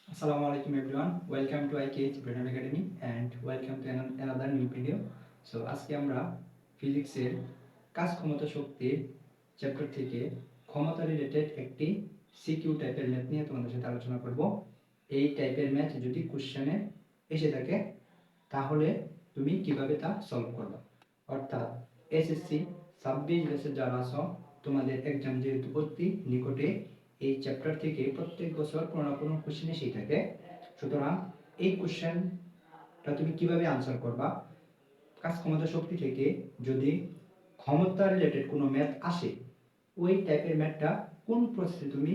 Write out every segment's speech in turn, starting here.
Assalamualaikum everyone. Welcome to IKH Brainwave Academy and welcome to another new video. So আজকে আমরা ফিজিক্সের কাজ ক্ষমতা শক্তির চ্যাপ্টার থেকে ক্ষমতা রিলেটেড একটি সিকিউ টাইপের ম্যাথ নিয়ে তোমাদের সাথে আলোচনা করব। এই টাইপের ম্যাথ যদি কোশ্চেনে এসে থাকে তাহলে তুমি কিভাবে তা সলভ করবে। অর্থাৎ এসএসসি 26 ব্যাচের যারা আছো তোমাদের এক্সাম যেহেতু অতি নিকটে, এই চ্যাপ্টার থেকে প্রত্যেক বছর কোনো না কোনো কোশ্চেন এসেই থাকে। সুতরাং এই কোশ্চেনটা তুমি কিভাবে আনসার করবা, কাজ ক্ষমতা শক্তি থেকে যদি ক্ষমতা রিলেটেড কোনো ম্যাথ আসে ওই টাইপের ম্যাথটা কোন প্রসেসে তুমি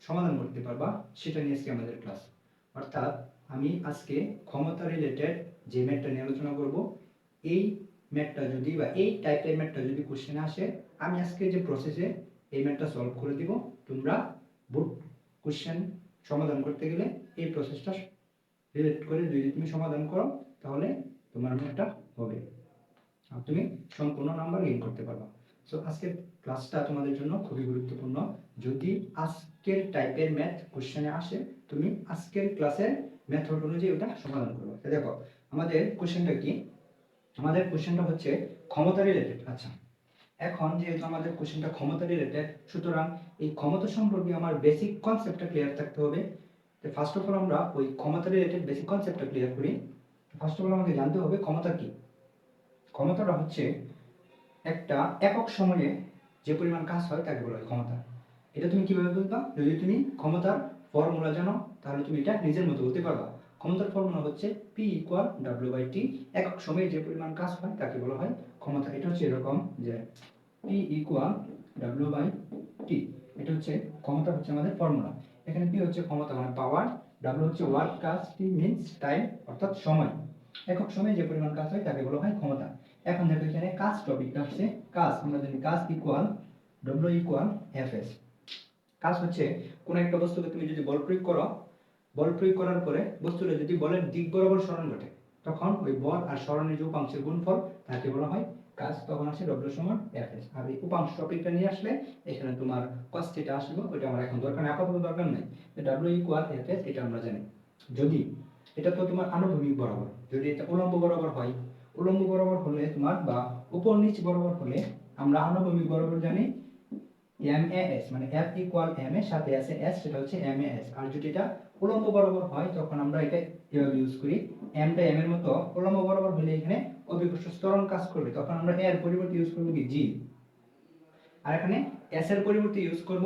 সমাধান করতে পারবা সেটা নিয়ে আজকে আমাদের ক্লাস। অর্থাৎ আমি আজকে ক্ষমতা রিলেটেড যে ম্যাথটা নিয়ে আলোচনা করব, এই ম্যাথটা যদি বা এই টাইপের ম্যাথটা যদি কোশ্চেনে আসে আমি আজকে যে প্রসেসে এই ম্যাথটা সলভ করে দিব, তোমরা বোর্ড কোশ্চেন সমাধান করতে গেলে এই প্রসেসটা রিলেট করে যদি তুমি সমাধান করো তাহলে তোমার ম্যাথটা হবে আর তুমি সম্পূর্ণ নাম্বার গেইন করতে পারবা। সো আজকের ক্লাসটা তোমাদের জন্য খুবই গুরুত্বপূর্ণ। যদি আজকের টাইপের ম্যাথ কোশ্চেনে আসে তুমি আজকের ক্লাসের মেথড অনুযায়ী ওটা সমাধান করবে। দেখো আমাদের কোশ্চেনটা কি, আমাদের কোশ্চেনটা হচ্ছে ক্ষমতা রিলেটেড। আচ্ছা, এখন যেহেতু আমাদের কোশ্চেনটা ক্ষমতা রিলেটেড, সুতরাং এই ক্ষমতা সম্পর্কে আমার বেসিক কনসেপ্টটা ক্লিয়ার থাকতে হবে। তো ফার্স্ট অফ অল আমরা ওই ক্ষমতা রিলেটেড বেসিক কনসেপ্টটা ক্লিয়ার করি। ফার্স্ট অফ অল আমাকে জানতে হবে ক্ষমতা কি। ক্ষমতাটা হচ্ছে একটা একক সময়ে যে পরিমাণ কাজ হয় তাকে বলা হয় ক্ষমতা। এটা তুমি কিভাবে বলবা, যদি তুমি ক্ষমতার ফর্মুলা জানো তাহলে তুমি এটা নিজের মতো বলতে পারবা। ক্ষমতার ফর্মুলা হচ্ছে P equal W by T. একক সময়ে যে পরিমাণ কাজ হয় তাকে বলা হয় ক্ষমতা। এটা হচ্ছে এরকম যে P equal W by T, এটা হচ্ছে ক্ষমতা, হচ্ছে আমাদের ফর্মুলা। এখানে পি হচ্ছে ক্ষমতা মানে পাওয়ার, ডাব্লিউ হচ্ছে ওয়ার্ক, কাজ, টি মিন্স টাইম অর্থাৎ সময়। একক সময়ে যে পরিমাণ কাজ হয় তাকে বলা হয় ক্ষমতা। এখন দেখো এখানে কাজ টপিকটা আসছে, কাজ আমরা জানি কাজ equal W equal F S. কাজ হচ্ছে কোন একটা বস্তুকে তুমি যদি বল প্রয়োগ করো, বল প্রয়োগ করার পরে বস্তুটা যদি বলের দিক বরাবর সরণ ঘটে তখন ওই বল আর সরণের যে উপাংশের গুণফল তাকে বলা হয় কাজ। তখন আসে ডব্লিউ সমান এফ এস। আর এই উপাংশ টপিকটা নিয়ে আসলে এখানে তোমার cos থিটা আসবে, ওইটা আমার এখন দরকার নেই, আপাতত দরকার নেই। ডব্লিউ ইকুয়াল এফ এস এটা আমরা জানি। যদি এটা তো তোমার আনুভূমিক বরাবর, যদি এটা উলম্ব বরাবর হয়, উলম্ব বরাবর হলে তোমার বা উপর নিচ বরাবর হলে আমরা আনুভূমিক বরাবর জানি এম এ এস, মানে এফ ইকুয়াল এম এর সাথে আছে এস, সেটা হচ্ছে এম এ এস। আর যদি এটা উলম্ব বরাবর হয় তখন আমরা এটা এভাবে ইউজ করি, এমটা এম এর মতো উলম্ব বরাবর হলে এখানে অভিকর্ষ ত্বরণ কাজ করবে, তখন আমরা এর পরিবর্তে ইউজ করব কি জি। আর এখানে এস এর পরিবর্তে ইউজ করব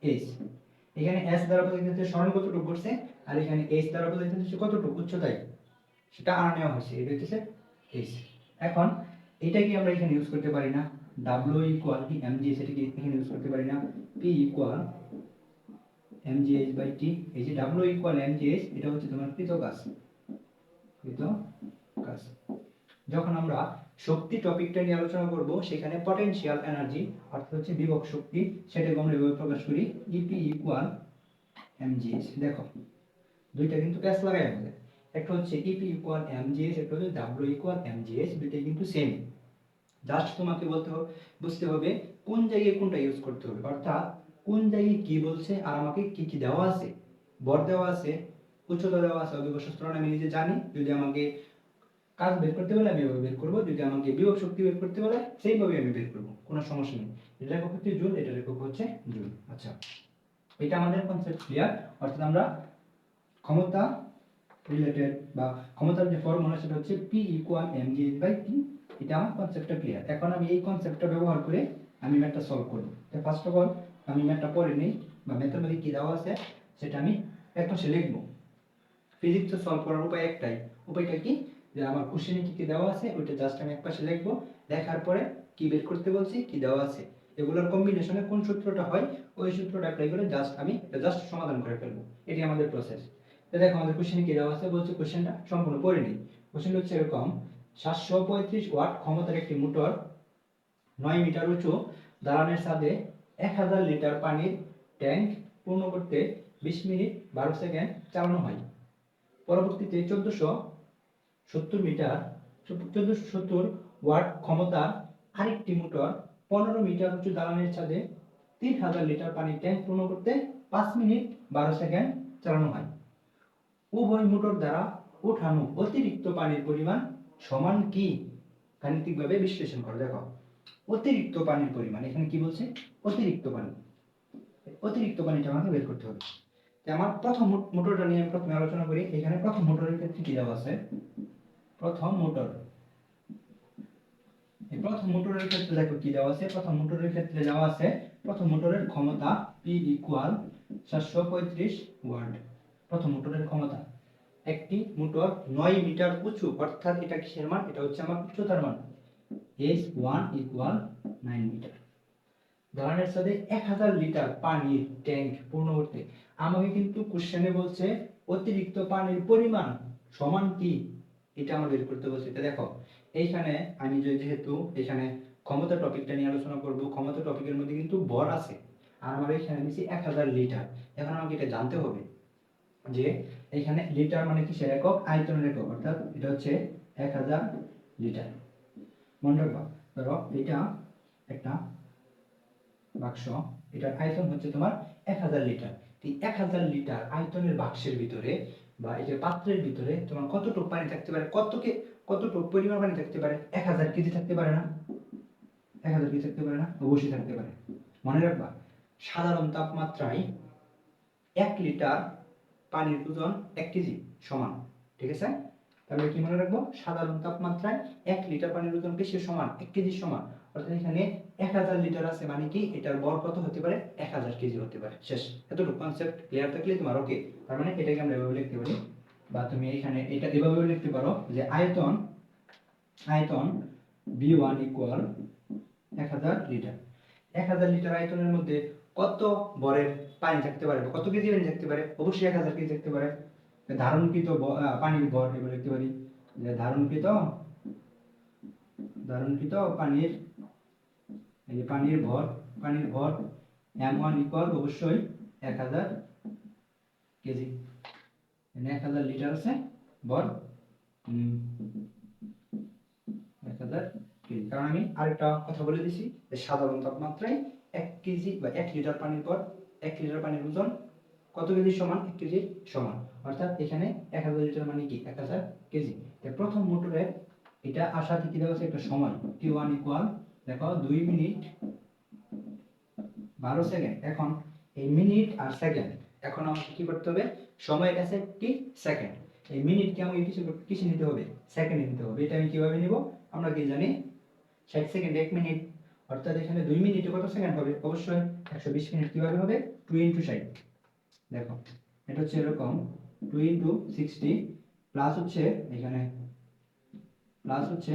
এইচ। এখানে এস দ্বারা বোঝানো যাচ্ছে সরণ কতটুকু করছে, আর এখানে এইচ দ্বারা বোঝানো যাচ্ছে কতটুকু উচ্চতায় সেটা আনা নেওয়া হয়েছে, এটা হচ্ছে এইচ। এখন এটা কি আমরা এখানে ইউজ করতে পারি না, ডাব্লিউ ইকুয়াল কি এম জি, সেটা কি এখানে ইউজ করতে পারি না, P equal M G H by T. এই যে W equal M G H এটা হচ্ছে তোমার কৃত কাজ, কৃত কাজ। যখন আমরা শক্তি টপিকটা নিয়ে আলোচনা করব সেখানে পটেনশিয়াল এনার্জি অর্থাৎ হচ্ছে বিভব শক্তি, সেটাকে আমরা এভাবে প্রকাশ করি ইপি ইকুয়াল এমজিএস। দেখো দুইটা কিন্তু প্যাচ লাগাই আমাদের, একটা হচ্ছে ইপি ইকুয়াল এমজিএস, একটা হচ্ছে ডাব্লিউ ইকুয়াল এমজিএস, দুইটাই কিন্তু সেম। জাস্ট তোমাকে বুঝতে হবে কোন জায়গায় কোনটা ইউজ করতে হবে, অর্থাৎ কোন জায়গায় কি বলছে আর আমাকে কি কি দেওয়া আছে। ভর দেওয়া আছে, উচ্চতা দেওয়া আছে, অভিকর্ষ ত্বরণ আমি নিজে জানি, যদি আমাকে কাজ বের করতে বলে আমি এভাবে বের করবো, যদি আমাকে বিভব শক্তি বের করতে বলে সেইভাবে আমি বের করবো, কোনো সমস্যা নেই। এটা একক হচ্ছে জুল, এটা একক হচ্ছে জুল। আচ্ছা, এটা আমাদের কনসেপ্ট ক্লিয়ার। অর্থাৎ আমরা ক্ষমতা রিলেটেড বা ক্ষমতার যে ফর্মুলা সেটা হচ্ছে P equal MG by T. এটা আমার কনসেপ্টটা ক্লিয়ার। এখন আমি এই কনসেপ্টটা ব্যবহার করে আমি ম্যাথটা সলভ করব। তো ফার্স্ট অফ অল আমি ম্যাথটা পড়ে নিই বা ম্যাথের মধ্যে কি দেওয়া আছে সেটা আমি একটা সে লিখবো। ফিজিক্স সলভ করার উপায় একটাই, উপায়টা কি, যে আমার কোশ্চেনে কি কি দেওয়া আছে ওইটা জাস্ট আমি একপাশে লিখবো, লেখার পরে কি বের করতে বলছি কি দেওয়া আছে এগুলোর কম্বিনেশনে কোন সূত্রটা হয় ওই সূত্রটা অ্যাপ্লাই করে জাস্ট আমি জাস্ট সমাধান করে ফেলবো, এটি আমাদের প্রসেস। তো দেখো আমাদের কোশ্চেনে কি দেওয়া আছে, বলছে কোশ্চেনটা সম্পূর্ণ পড়ে নিই। কোশ্চেন হচ্ছে এরকম, 735 ওয়াট ক্ষমতার একটি মোটর 9 মিটার উঁচু দালানের ছাদে 1000 লিটার পানির ট্যাঙ্ক পূর্ণ করতে 20 মিনিট 12 সেকেন্ড চালানো হয়। পরবর্তীতে 1470 ওয়াট ক্ষমতা আরেকটি মোটর 15 মিটার উঁচু দালানের ছাদে 3000 লিটার পানির ট্যাঙ্ক পূর্ণ করতে 5 মিনিট 12 সেকেন্ড চালানো হয়। উভয় মোটর দ্বারা ওঠানো অতিরিক্ত পানির পরিমাণ সমান কি? গাণিতিকভাবে বিশ্লেষণ করো। দেখো, অতিরিক্ত পানির পরিমাণ, এখানে কি বলছে? অতিরিক্ত পানি। অতিরিক্ত পানিটা আমাকে বের করতে হবে। আমার প্রথম মোটরটা নিয়ে আমি প্রথমে আলোচনা করি। এখানে প্রথম মোটরের ক্ষেত্রে কি দেওয়া আছে? প্রথম মোটর, প্রথম মোটরের ক্ষেত্রে দেখো কি দেওয়া আছে। প্রথম মোটরের ক্ষেত্রে দেওয়া আছে প্রথম মোটরের ক্ষমতা P ইকুয়াল 735 ওয়াট। প্রথম মোটরের ক্ষমতা, একটি মোটর 9 মিটার উঁচু, অর্থাৎ এটা কিসের মান? এটা হচ্ছে আমার উচ্চতার মান। S1 equal 9 metre. ধরনের সাথে 1000 লিটার পানির ট্যাঙ্ক পূর্ণ করতে আমাকে কিন্তু কোশ্চেনে বলছে অতিরিক্ত পানির পরিমাণ সমান কি, এটা আমার বের করতে বলছে। এটা দেখো, এইখানে আমি যেহেতু এখানে ক্ষমতা টপিকটা নিয়ে আলোচনা করব, ক্ষমতা টপিকের মধ্যে কিন্তু ভর আছে, আর আমার এখানে দিছি 1000 লিটার। এখন আমাকে এটা জানতে হবে যে এখানে লিটার মানে কিসের একক? আয়তনের একক, অর্থাৎ এটা হচ্ছে 1000 লিটার। মনে রাখবা, ধরো এটা একটা বাক্স, এটার আয়তন হচ্ছে তোমার 1000 লিটার। এই 1000 লিটার আয়তনের বাক্সের ভিতরে বা এই যে পাত্রের ভিতরে তোমার কতটুকু পানি থাকতে পারে? কতটুকু পরিমাণ পানি থাকতে পারে? 1000 কেজি থাকতে পারে না? 1000 কেজি থাকতে পারে না? অবশ্যই থাকতে পারে। মনে রাখবা, সাধারণ তাপমাত্রায় 1 লিটার পানির ওজন 1 কেজি সমান। ঠিক আছে? তাহলে কি মনে রাখবো? সাধারণ তাপমাত্রায় 1 লিটার পানির ওজন কিসের সমান? 1 কেজি সমান। অর্থাৎ এখানে 1000 লিটার আছে, মানে কি এটার ভর কত হতে পারে? 1000 কেজি হতে পারে। শেষ। এতটুকু কনসেপ্ট ক্লিয়ার থাকলে তোমার ওকে। তার মানে এটাকে আমরা এভাবে লিখতে পারি, বা তুমি এখানে এটা এভাবেও লিখতে পারো যে আয়তন B1 ইকুয়াল 1000 লিটার। 1000 লিটার আয়তনের মধ্যে কত ভরের পানি থাকতে পারে, কত কেজি পানি থাকতে পারে? অবশ্যই 1000 কেজি থাকতে পারে। ধারণকৃত পানির ভর এবার লিখতে পারি যে ধারণকৃত পানির, এই যে পানির ভর M1 ইকুয়াল অবশ্যই 1000 কেজি। এখানে 1000 লিটার আছে, ভর 1000 কেজি। কারণ আমি আরেকটা কথা বলে দিছি যে সাধারণ তাপমাত্রায় 1 কেজি বা 1 লিটার পানির ভর, 1 লিটার পানির ওজন কত কেজি সমান? 1 কেজি সমান। অর্থাৎ এখানে 1000 লিটার মানে কি? 1000 কেজি। প্রথম মোটরের এটা আসার কি দেওয়া আছে? একটা সময় T1 ইকুয়াল, দেখো 2 মিনিট 12 সেকেন্ড। এখন এই মিনিট আর সেকেন্ড, এখন আমাকে কি করতে হবে? সময়ের কাছে কি সেকেন্ড, এই মিনিটকে আমাকে কিসে নিতে হবে? সেকেন্ডে নিতে হবে। এটা আমি কিভাবে নিব? আমরা কি জানি 60 সেকেন্ড 1 মিনিট, অর্থাৎ এখানে 2 মিনিটে কত সেকেন্ড হবে? অবশ্যই 120 মিনিট। কিভাবে হবে? 2 * 60। দেখো, এটা হচ্ছে এরকম 2 * 60 প্লাস হচ্ছে এখানে প্লাস হচ্ছে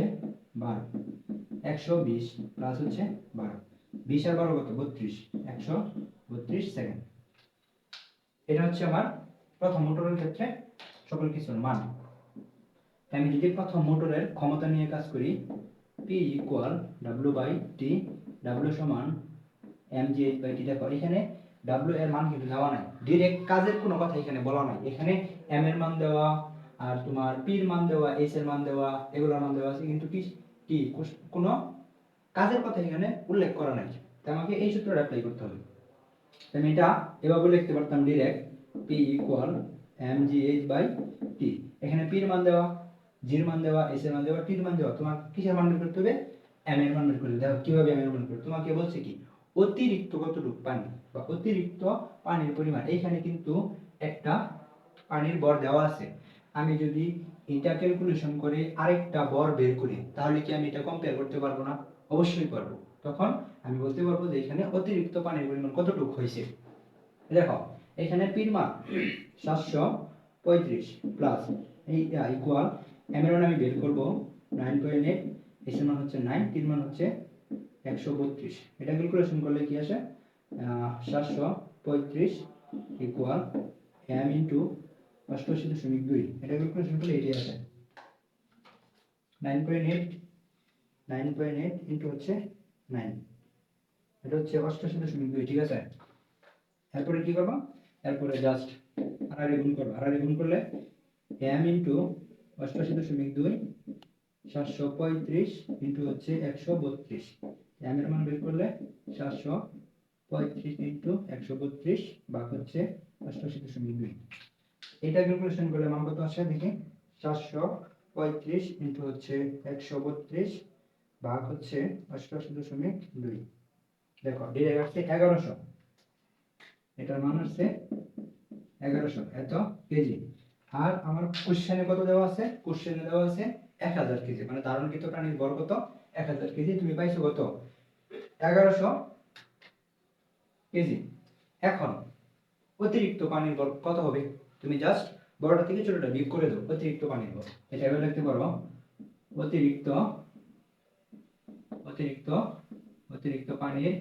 12, 120 প্লাস হচ্ছে 12, 20 আর 12 কত? 32, 132 সেকেন্ড। এটা হচ্ছে আমার প্রথম মোটরের ক্ষেত্রে সকল কিছুর মান। আমি যদি প্রথম মোটরের ক্ষমতা নিয়ে কাজ করি, P ইকুয়াল W/T, W সমান mgh/t। দেখো এখানে W এর মান কিন্তু দেওয়া নাই, ডাইরেক্ট কাজের কোনো কথা এখানে বলা নাই। এখানে m এর মান দেওয়া, আর তোমার p এর মান দেওয়া, s এর মান দেওয়া, এগুলোর মান দেওয়া আছে, কিন্তু কি কোনো কাজের কথা এখানে উল্লেখ করা নাই। তাই আমাকে এই সূত্রটা অ্যাপ্লাই করতে হবে। আমি এটা এভাবে লিখতে পারতাম ডাইরেক্ট, P ইকুয়াল mgh/t। এখানে p এর মান দেওয়া, g এর মান দেওয়া, s এর মান দেওয়া, t এর মান দেওয়া। তোমার কিসের মান বের করতে হবে? m এর মান বের করতে হবে। দেখো কিভাবে m এর মান বের করতে? তোমাকে বলছে কি অতিরিক্ত কতটুকু পানি বা অতিরিক্ত পানির পরিমাণ। এইখানে কিন্তু একটা পানির ভর দেওয়া আছে। আমি যদি এটা ক্যালকুলেশন করে আরেকটা ভর বের করি, তাহলে কি আমি এটা কম্পেয়ার করতে পারবো না? অবশ্যই পারবো। তখন আমি বলতে পারবো যে এখানে অতিরিক্ত পানির পরিমাণ কতটুকু হয়েছে। দেখো এখানে পির মান 735 প্লাস এই ইকুয়াল m এর মান আমি বের করব 9.8, s এর মান হচ্ছে 9, টির মান হচ্ছে 132। এটা ক্যালকুলেশন করলে কি আসে? 735 ইকুয়াল m ইনটু 88.2। এটা ক্যালকুলেশন করলে এটাই আসে 9.8 ইনটু হচ্ছে 9, এটা হচ্ছে 88.2। ঠিক আছে? এরপরে কি করব? এরপরে জাস্ট আড়াআড়ি গুণ করব। আড়াআড়ি গুণ করলে m ইনটু 88.2 735 ইনটু হচ্ছে 132। m এর মান বের করলে 735 ইনটু 132 ভাগ হচ্ছে 88.2। এটা ক্যালকুলেশন করলে মান কত আসে দেখি, 435 ইন্টু হচ্ছে 132 ভাগ হচ্ছে 88.2। দেখো ডিরেক্ট আসছে 1100, এটার মান আসছে 1100 এত কেজি। আর আমার কোশ্চেনে কত দেওয়া আছে, কোশ্চেনে দেওয়া আছে 1000 কেজি, মানে ধারণকৃত প্রাণীর ভর কত 1000 কেজি, তুমি পাইছো কত 1100 কেজি। এখন অতিরিক্ত পানির ভর কত হবে, তুমি জাস্ট বড়টা থেকে ছোটটা বিয়োগ করে দাও, অতিরিক্ত পানির ভর এটা এভাবে লিখতে পারো, অতিরিক্ত অতিরিক্ত অতিরিক্ত পানির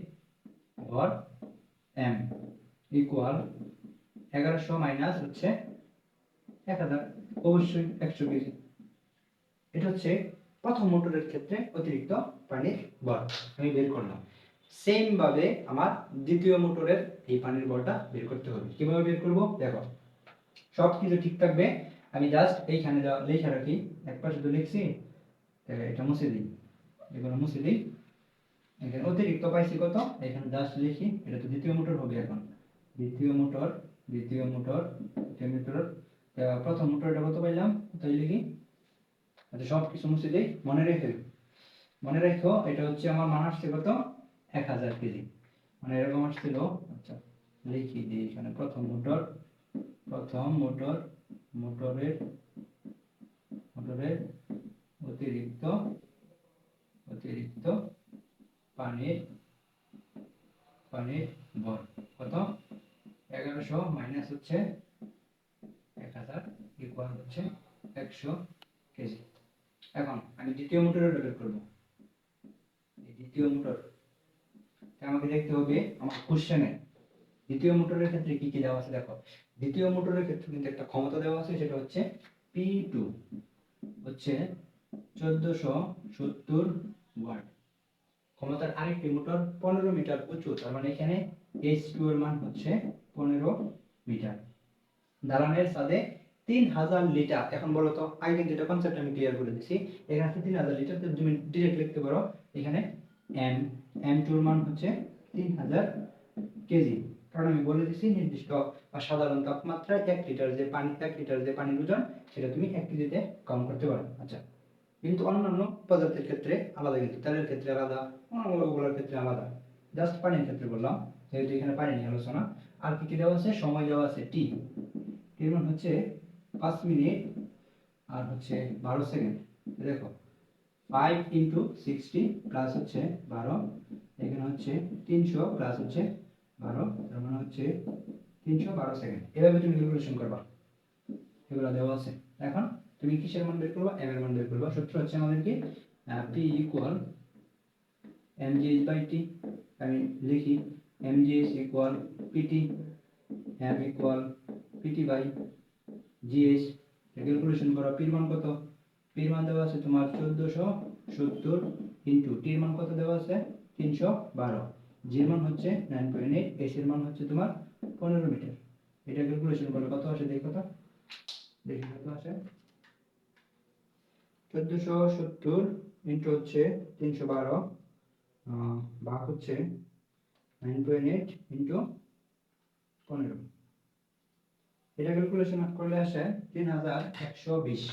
ভর m ইকুয়াল 1100 মাইনাস হচ্ছে 1000, অবশ্যই 100 কেজি। এটা হচ্ছে প্রথম মোটরের ক্ষেত্রে অতিরিক্ত পানির ভর আমি বের করলাম। সেম ভাবে আমার দ্বিতীয় মোটরের এই পানির ভরটা বের করতে হবে। কিভাবে বের করব দেখো, সব কিছু ঠিক থাকবে, আমি জাস্ট এইখানে লেখা রাখি, এক পাশে তো লিখছি, তাহলে এটা মুছে দিই, এগুলো মুছে দিই। এখানে অতিরিক্ত পাইছি কত, এখানে জাস্ট লিখি, এটা তো দ্বিতীয় মোটর হবে এখন, দ্বিতীয় মোটর দ্বিতীয় মোটর দ্বিতীয় মোটর প্রথম মোটরটা কত পাইলাম, তাই লিখি। আচ্ছা সব কিছু মুছে দিই, মনে রেখো এটা হচ্ছে আমার মান আসছে কত 1000 কেজি, মানে এরকম আসছিল। আচ্ছা লিখি দিই এখানে, প্রথম মোটর মোটরের মোটরের অতিরিক্ত অতিরিক্ত পানির পানির ভর কত 1100 মাইনাস হচ্ছে 1000 ইকুয়াল হচ্ছে 100 কেজি। এখন আমি দ্বিতীয় মোটরের বের করব, এই দ্বিতীয় মোটর আমাকে দেখতে হবে আমার কোশ্চেনে দ্বিতীয় মোটরের ক্ষেত্রে কি কি দেওয়া আছে। দেখো দ্বিতীয় মোটরের ক্ষেত্রে কিন্তু একটা ক্ষমতা দেওয়া আছে, সেটা হচ্ছে P2 হচ্ছে 1470 ওয়াট। ক্ষমতার আরেকটি মোটর 15 মিটার উঁচু, তার মানে এখানে H2 এর মান হচ্ছে 15 মিটার। দালানের ছাদে 3000 লিটার। এখন বলো তো, আগে কিন্তু এটা কনসেপ্ট আমি ক্লিয়ার করে দিছি, এখানে 3000 লিটার, তো তুমি ডিরেক্ট লিখতে পারো এখানে M2 এর মান হচ্ছে 3000 কেজি, কারণ আমি বলে দিছি নির্দিষ্ট বা সাধারণ তাপমাত্রায় 1 লিটার যে পানির ওজন, সেটা তুমি 1 কেজিতে কাউন্ট করতে পারো। আচ্ছা, কিন্তু অন্যান্য পদার্থের ক্ষেত্রে আলাদা, কিন্তু তেলের ক্ষেত্রে আলাদা, অন্যগুলোর ক্ষেত্রে আলাদা, জাস্ট পানির ক্ষেত্রে বললাম, যেহেতু এখানে পানি নিয়ে আলোচনা। আর কি কি দেওয়া আছে, সময় দেওয়া আছে টি, এর মান হচ্ছে 5 মিনিট আর হচ্ছে 12 সেকেন্ড। দেখো 5 ইন্টু 60 প্লাস হচ্ছে 12, এখানে হচ্ছে 300 প্লাস হচ্ছে 12, তার মানে হচ্ছে 312 সেকেন্ড। এভাবে তুমি ক্যালকুলেশন করবা, এগুলো দেওয়া আছে। এখন তুমি কিসের মান বের করবা, m এর মান বের করবা। সূত্র হচ্ছে আমাদের কি p equal mgh by t। আমি লিখি mgh equal pt, m equal pt by gh। Calculation করো, p এর মান কত, p এর মান দেওয়া আছে তোমার 1470 ইনটু t এর মান কত দেওয়া আছে 312, g এর মান হচ্ছে 9.8, h এর মান হচ্ছে তোমার 15 মিটার। এটা ক্যালকুলেশন করলে কত আসে দেখো তো, দেখি কত আসে, 1470 ইনটু হচ্ছে 312 ভাগ হচ্ছে 9.8 ইনটু 15, এটা ক্যালকুলেশন করলে আসে 3120,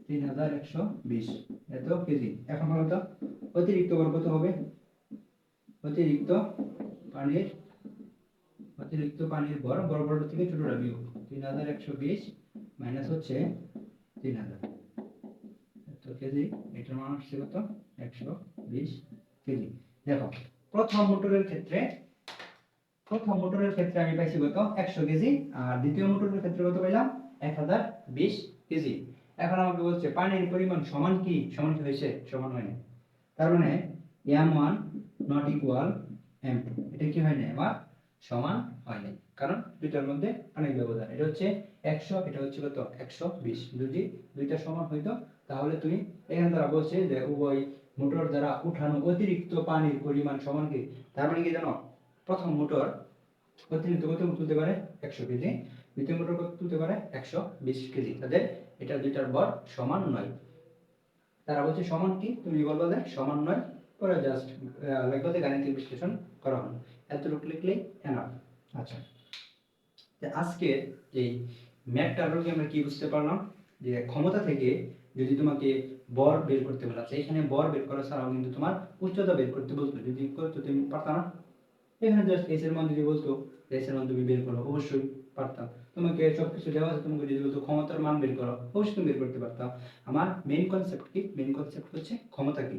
3120 এত কেজি। এখন বলো তো অতিরিক্ত ভর কত হবে, অতিরিক্ত পানির ভর, বড় বড় থেকে ছোটটা বিয়োগ, 3120 মাইনাস হচ্ছে 3000 এত কেজি, এটার মান আসছে কত 120 কেজি। দেখো প্রথম মোটরের ক্ষেত্রে আমি পাইছি কত 100 কেজি, আর দ্বিতীয় মোটরের ক্ষেত্রে কত পাইলাম 1020 কেজি। এখন আমাকে বলছে পানির পরিমাণ সমান কি হয়েছে, সমান হয়নি, তার মানে m1 নট ইকুয়াল m2, এটা কি হয়নি, আমার সমান হয়নি, কারণ দুইটার মধ্যে অনেক ব্যবধান। এটা হচ্ছে 100, এটা হচ্ছে কত 120, যদি দুইটা সমান হইতো তাহলে তুমি এখান দ্বারা বলছে যে উভয় মোটর দ্বারা উঠানো অতিরিক্ত পানির পরিমাণ সমান কি, তার মানে কি জানো, প্রথম মোটর অতিরিক্ত কত তুলতে পারে 100 কেজি, দ্বিতীয় মোটর কত তুলতে পারে 120 কেজি, তাদের এটা দুইটার ভর সমান নয়। তারা বলছে সমান কি, তুমি বলবা যে সমান নয়, পরে জাস্ট লেখতে গাণিতিক বিশ্লেষণ করা হলো, এতটুকু লিখলেই এনাফ। আচ্ছা আজকে এই ম্যাথটার লোকে আমরা কি বুঝতে পারলাম যে ক্ষমতা থেকে যদি তোমাকে বর বের করতে বলা আছে, এখানে বর বের করা ছাড়াও কিন্তু তোমার উচ্চতা বের করতে বলতো, যদি করতো তুমি পারতা না? এখানে জাস্ট এস এর মান যদি বলতো এস এর মান তুমি বের করো, অবশ্যই পারতাম। তোমাকে সবকিছু দেওয়া আছে, তোমাকে যদি বলতো ক্ষমতার মান বের করো, অবশ্যই তুমি বের করতে পারতাম। আমার মেইন কনসেপ্ট কি? মেইন কনসেপ্ট হচ্ছে ক্ষমতা কি,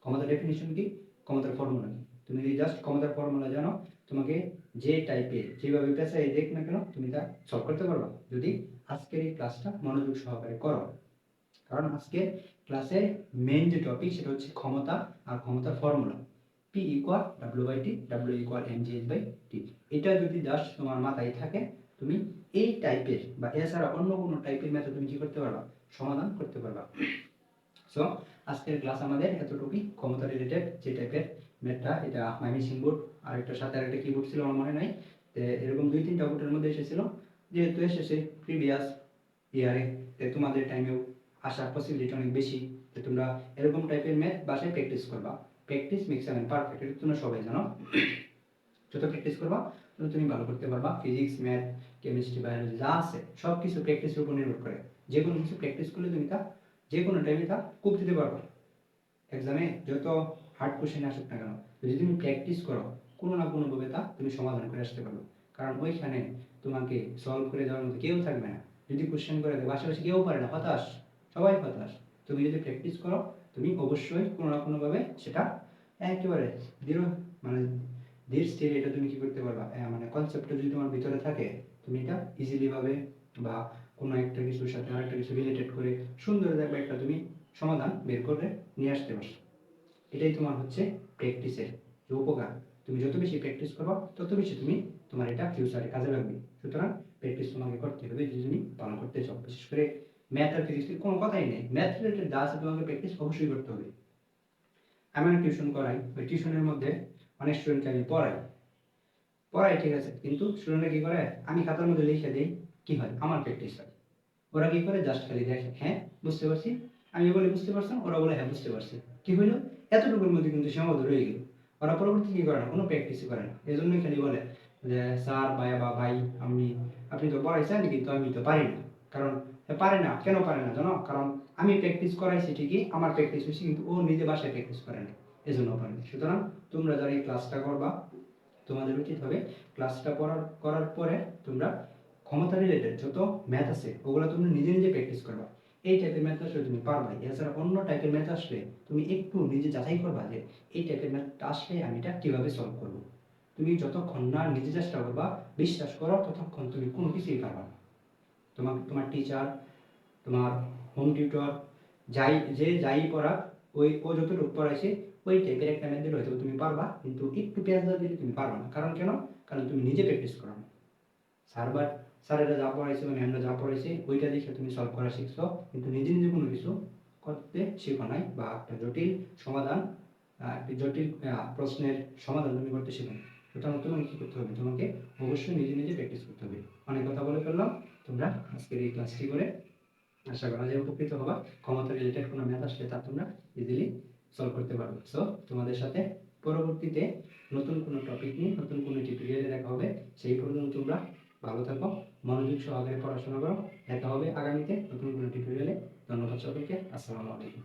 ক্ষমতার ডেফিনিশন কি, ক্ষমতার ফর্মুলা কি। তুমি যদি জাস্ট ক্ষমতার ফর্মুলা জানো, তোমাকে যে টাইপের যেভাবে পেশায় দেখ না কেন তুমি তা সলভ করতে পারবা, যদি আজকের এই ক্লাসটা মনোযোগ সহকারে করো। কারণ আজকের ক্লাসের মেইন যে টপিক সেটা হচ্ছে ক্ষমতা আর ক্ষমতার formula. P equal W/T, W equal mgh/T। এটা যদি জাস্ট তোমার মাথায় থাকে, তুমি এই টাইপের বা এছাড়া অন্য কোনো টাইপের ম্যাথ তুমি কি করতে পারবা, সমাধান করতে পারবা। সো আজকের ক্লাস আমাদের এতটুকুই, ক্ষমতা রিলেটেড যে টাইপের ম্যাথটা, এটা মাইমিসিং বোর্ড আর একটা সাথে আরেকটা কিবোর্ড ছিল আমার মনে নাই, এরকম 2-3টা বোর্ডের মধ্যে এসেছিল। যেহেতু এসেছে প্রিভিয়াস ইয়ারে, তোমাদের টাইমেও আসার পসিবিলিটি অনেক বেশি, যে তোমরা এরকম টাইপের ম্যাথ বাসায় প্র্যাকটিস করবা। Practice makes a man perfect, এটা তোমরা সবাই জানো। যত প্র্যাকটিস করবা তত তুমি ভালো করতে পারবা। ফিজিক্স, ম্যাথ, কেমিস্ট্রি, বায়োলজি যা আছে সব কিছু প্র্যাকটিসের উপর নির্ভর করে। যে কোনো কিছু প্র্যাকটিস করলে তুমি তা যে কোনো টাইমে তা খুব দিতে পারবা। এক্সামে যত হার্ড কোশ্চেন আসুক না কেন, যদি তুমি প্র্যাকটিস করো, কোনো না কোনোভাবে তা তুমি সমাধান করে আসতে পারবে। কারণ ওইখানে তোমাকে সলভ করে দেওয়ার মতো কেউ থাকবে না। যদি কোশ্চেন করে দেয় আশেপাশে কেউ পারে না, হতাশ, সবাই হতাশ। তুমি যদি প্র্যাকটিস করো, তুমি অবশ্যই কোনো না কোনোভাবে সেটা একেবারে দৃঢ় মানে ধীর স্থির এটা তুমি কি করতে পারবা, মানে কনসেপ্টটা যদি তোমার ভিতরে থাকে, তুমি এটা ইজিলি ভাবে বা কোনো একটা কিছুর সাথে আরেকটা কিছু রিলেটেড করে সুন্দর দেখবে একটা তুমি সমাধান বের করে নিয়ে আসতে পারছো। এটাই তোমার হচ্ছে প্র্যাকটিসের যে উপকার। তুমি যত বেশি প্র্যাকটিস করবা তত বেশি তুমি তোমার এটা ফিউচারে কাজে লাগবে। সুতরাং প্র্যাকটিস তোমাকে করতে হবে যদি তুমি ভালো করতে চাও। বিশেষ করে ম্যাথ আর ফিজিক্স কোনো কথাই নেই, ম্যাথ রিলেটেড যা আছে তোমাকে প্র্যাকটিস অবশ্যই করতে হবে। আমি অনেক টিউশন করাই, ওই টিউশনের মধ্যে অনেক স্টুডেন্টকে আমি পড়াই পড়াই ঠিক আছে, কিন্তু স্টুডেন্টরা কি করে, আমি খাতার মধ্যে লিখে দিই, কি হয়, আমার প্র্যাকটিস হয়। ওরা কি করে, জাস্ট খালি দেখে, হ্যাঁ বুঝতে পারছি, আমি বলি বুঝতে পারছেন, ওরা বলে হ্যাঁ বুঝতে পারছি, কি হইলো, এতটুকুর মধ্যে কিন্তু সীমাবদ্ধ রয়ে গেল। ওরা পরবর্তী কি করে না, কোনো প্র্যাকটিসই করে না। এই জন্যই খালি বলে যে স্যার বা ভাই আপনি তো পড়াইছেন কিন্তু আমি তো পারি না। কারণ পারে না, কেন পারে না জানো, কারণ আমি প্র্যাকটিস করাইছি ঠিকই, আমার প্র্যাকটিস হয়েছে, কিন্তু ও নিজে বাসায় প্র্যাকটিস করে না, এজন্য পারে না। সুতরাং তোমরা যারা এই ক্লাসটা করবা, তোমাদের উচিত হবে ক্লাসটা করার পরে তোমরা ক্ষমতা রিলেটেড যত ম্যাথ আছে ওগুলো তুমি নিজে নিজে প্র্যাকটিস করবা। এই টাইপের ম্যাথ আসলে তুমি পারবা, এছাড়া অন্য টাইপের ম্যাথ আসলে তুমি একটু নিজে যাচাই করবা যে এই টাইপের ম্যাথটা আসলে আমি এটা কীভাবে সলভ করবো। তুমি যতক্ষণ না নিজে চেষ্টা করবা, বিশ্বাস করো, ততক্ষণ তুমি কোনো কিছুই পারবা না। তোমার টিচার, তোমার হোম টিউটর, যাই পড়া, ও যতটুকু পড়াইছে ওই টাইপের একটা ম্যাথ দিলে হয়তো তুমি পারবা, কিন্তু একটু পেঁয়াজ দিলে তুমি পারবা না। কারণ কেন, কারণ তুমি নিজে প্র্যাকটিস করো না। স্যারেরা যা পড়াইছে বা ম্যামরা যা পড়াইছে ওইটা দেখে তুমি সলভ করা শিখছো, কিন্তু নিজে নিজে কোনো কিছু করতে শেখো নাই, বা একটা জটিল সমাধান, একটি জটিল প্রশ্নের সমাধান তুমি করতে শেখো না। সুতরাং তোমাকে কী করতে হবে, তোমাকে অবশ্যই নিজে নিজে প্র্যাকটিস করতে হবে। অনেক কথা বলে ফেললাম, তোমরা আজকের এই ক্লাসটি করে আশা করা যায় উপকৃত হবা। ক্ষমতা রিলেটেড কোনো ম্যাথ আসলে তা তোমরা ইজিলি সলভ করতে পারবে। সো তোমাদের সাথে পরবর্তীতে নতুন কোনো টপিক নিয়ে নতুন কোনো টিউটোরিয়ালে দেখা হবে। সেই পর্যন্ত তোমরা ভালো থাকো, মনোযোগ সহকারে পড়াশোনা করো। দেখা হবে আগামীতে নতুন কোনো টিউটোরিয়ালে। ধন্যবাদ সকলকে, আসসালামু আলাইকুম।